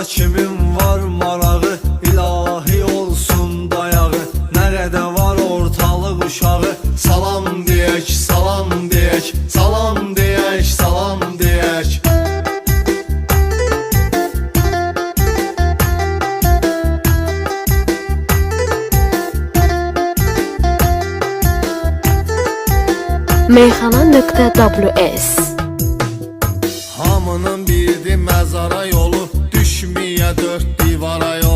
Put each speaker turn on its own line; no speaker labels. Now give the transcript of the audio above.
kimin var marağı, ilahi olsun dayağı. Nerede var ortalık uşağı, salam diyek, salam diyek, salam diyek, salam diyek.
Meyxana.ws
Hamının bildi məzara yolu, düşməyə dörd divara yolu.